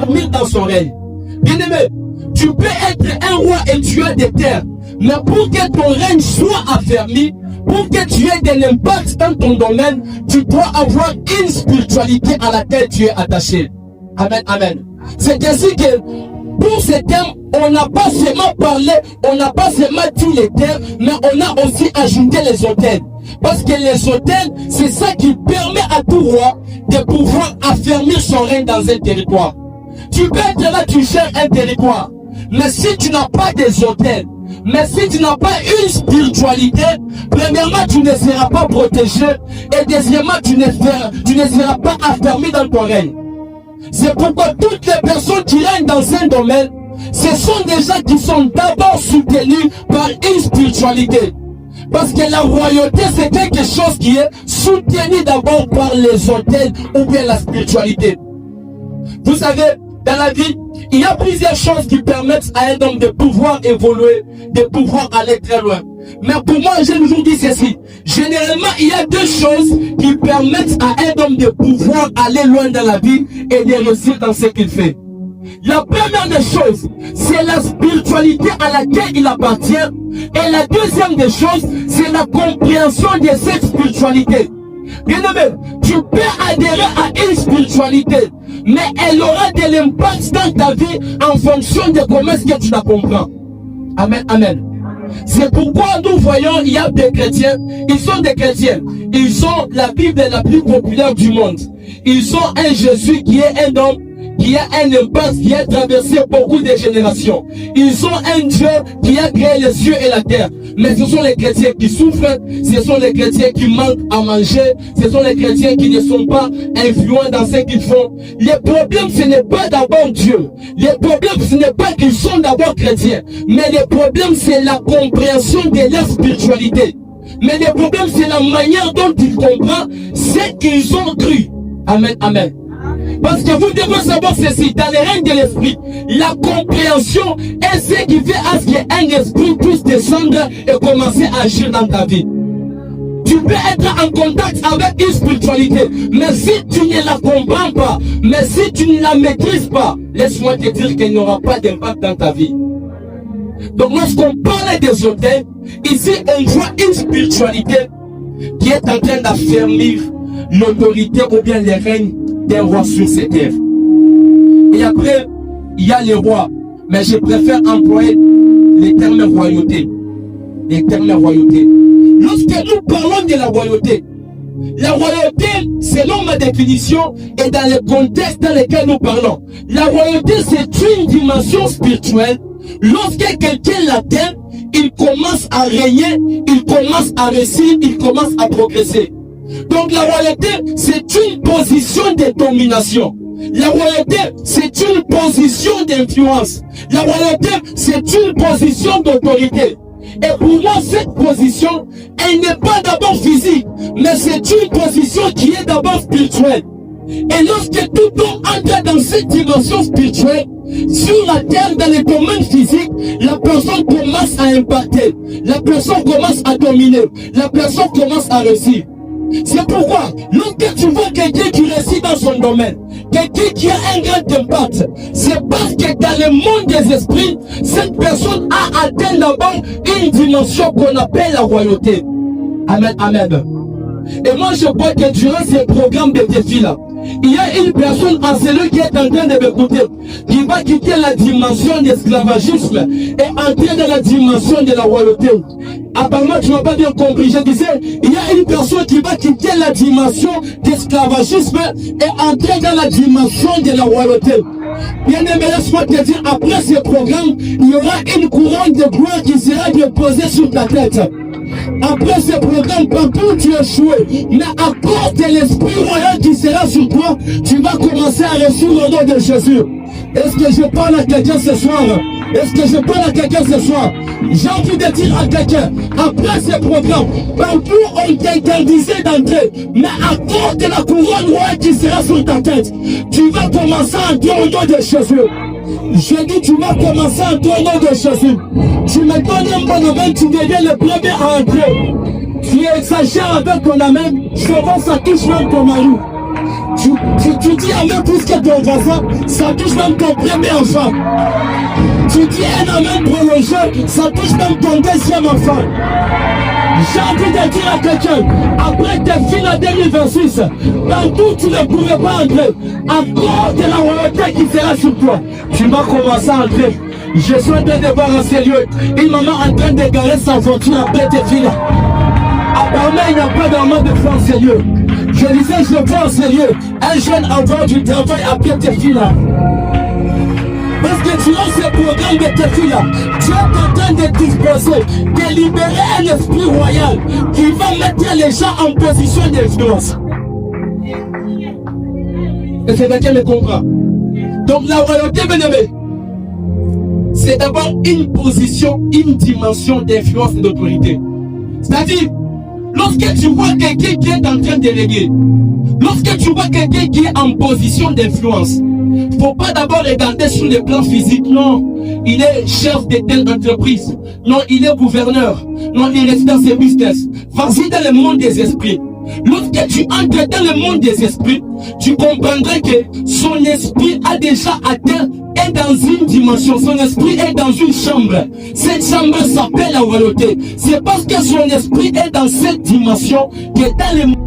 affermir dans son règne. Bien-aimé, tu peux être un roi et tu as des terres, mais pour que ton règne soit affermi, pour que tu aies de l'impact dans ton domaine, tu dois avoir une spiritualité à laquelle tu es attaché. Amen, amen. C'est ainsi que pour ces termes, on n'a pas seulement parlé, on n'a pas seulement dit les termes, mais on a aussi ajouté les hôtels. Parce que les hôtels, c'est ça qui permet à tout roi de pouvoir affermir son règne dans un territoire. Tu peux être là, tu cherches un territoire, mais si tu n'as pas des hôtels, mais si tu n'as pas une spiritualité, premièrement, tu ne seras pas protégé, et deuxièmement, tu ne seras pas affermi dans ton règne. C'est pourquoi toutes les personnes qui règnent dans un domaine, ce sont des gens qui sont d'abord soutenus par une spiritualité. Parce que la royauté, c'est quelque chose qui est soutenu d'abord par les hôtels ou bien la spiritualité. Vous savez, dans la vie, il y a plusieurs choses qui permettent à un homme de pouvoir évoluer, de pouvoir aller très loin. Mais pour moi, j'ai toujours dit ceci. Généralement, il y a deux choses qui permettent à un homme de pouvoir aller loin dans la vie et de réussir dans ce qu'il fait. La première des choses, c'est la spiritualité à laquelle il appartient. Et la deuxième des choses, c'est la compréhension de cette spiritualité. Bien aimé, tu peux adhérer à une spiritualité, mais elle aura de l'impact dans ta vie en fonction de comment est-ce que tu la comprends. Amen, amen. C'est pourquoi nous voyons, il y a des chrétiens, ils sont des chrétiens. Ils ont la Bible la plus populaire du monde. Ils ont un Jésus qui est un homme, qui a un impact, qui a traversé beaucoup de générations. Ils ont un Dieu qui a créé les cieux et la terre. Mais ce sont les chrétiens qui souffrent, ce sont les chrétiens qui manquent à manger, ce sont les chrétiens qui ne sont pas influents dans ce qu'ils font. Les problèmes, ce n'est pas d'abord Dieu. Les problèmes, ce n'est pas qu'ils sont d'abord chrétiens. Mais les problèmes, c'est la compréhension de leur spiritualité. Mais les problèmes, c'est la manière dont ils comprennent ce qu'ils ont cru. Amen, amen. Parce que vous devez savoir ceci, dans le règne de l'esprit, la compréhension est ce qui fait à ce qu'un esprit puisse descendre et commencer à agir dans ta vie. Tu peux être en contact avec une spiritualité, mais si tu ne la comprends pas, mais si tu ne la maîtrises pas, laisse-moi te dire qu'elle n'aura pas d'impact dans ta vie. Donc lorsqu'on parle des hôtels, ici on voit une spiritualité qui est en train d'affermir l'autorité ou bien le règne d'un roi sur cette terre. Et après, il y a les rois. Mais je préfère employer les termes royauté. Les termes royauté. Lorsque nous parlons de la royauté, selon ma définition et dans le contexte dans lequel nous parlons, la royauté c'est une dimension spirituelle. Lorsque quelqu'un l'atteint, il commence à régner, il commence à réussir, il commence à progresser. Donc la royauté, c'est une position de domination. La royauté, c'est une position d'influence. La royauté, c'est une position d'autorité. Et pour moi, cette position, elle n'est pas d'abord physique, mais c'est une position qui est d'abord spirituelle. Et lorsque tout homme entre dans cette dimension spirituelle, sur la terre, dans les domaines physiques, la personne commence à impacter. La personne commence à dominer. La personne commence à réussir. C'est pourquoi, lorsque tu vois quelqu'un qui réussit dans son domaine, quelqu'un qui a un grand impact, c'est parce que dans le monde des esprits, cette personne a atteint d'abord une dimension qu'on appelle la royauté. Amen, amen. Et moi je vois que durant ces programmes de défi là, il y a une personne en celui qui est en train de m'écouter, qui va quitter la dimension d'esclavagisme et entrer dans la dimension de la royauté. Apparemment, tu n'as pas bien compris. Je disais, il y a une personne qui va quitter la dimension d'esclavagisme et entrer dans la dimension de la royauté. Bien aimé, laisse-moi te dire, après ce programme, il y aura une couronne de gloire qui sera déposée sur ta tête. Après ce programme, partout tu es échoué, mais à cause de l'esprit royal qui sera sur toi, tu vas commencer à réussir au nom de Jésus. Est-ce que je parle à quelqu'un ce soir? Est-ce que je parle à quelqu'un ce soir? J'ai envie de dire à quelqu'un, après ce programme, partout on t'interdisait d'entrer, mais à cause de la couronne royale qui sera sur ta tête, tu vas commencer à entrer au nom de Jésus. Je dis, tu vas commencer à entrer au nom de Jésus. Tu me donnes un bon amen, tu deviens le premier à entrer. Tu exagères avec ton amen, souvent ça touche même ton mari. Tu Tu dis amen plus que ton voisin, ça touche même ton premier enfant. Tu dis un amen prolongé, ça touche même ton deuxième enfant. J'ai envie de dire à quelqu'un, après tes filles en 2026, partout tu ne pourrais pas entrer, à cause de la royauté qui sera sur toi. Tu vas commencer à entrer. Je suis en train de voir en sérieux une maman en train de garer sa voiture après tes filles. Apparemment, il n'y a pas d'amant de foi en sérieux. Je disais, je vois en sérieux un jeune avoir du travail après tes filles. Parce que tu as ce programme de tes filles là, tu es en train de disposer, de libérer un esprit royal qui va mettre les gens en position d'influence. Et c'est quelqu'un me comprend. Donc la royauté, bien-aimé, c'est d'abord une position, une dimension d'influence et d'autorité. C'est-à-dire, lorsque tu vois quelqu'un qui est en train de régler, lorsque tu vois quelqu'un qui est en position d'influence, il ne faut pas d'abord regarder sur le plan physique. Non, il est chef de telle entreprise. Non, il est gouverneur. Non, il est dans ses business. Vas-y dans le monde des esprits. Lorsque tu entres dans le monde des esprits, tu comprendrais que son esprit a déjà atteint, est dans une dimension. Son esprit est dans une chambre. Cette chambre s'appelle la royauté. C'est parce que son esprit est dans cette dimension que dans le monde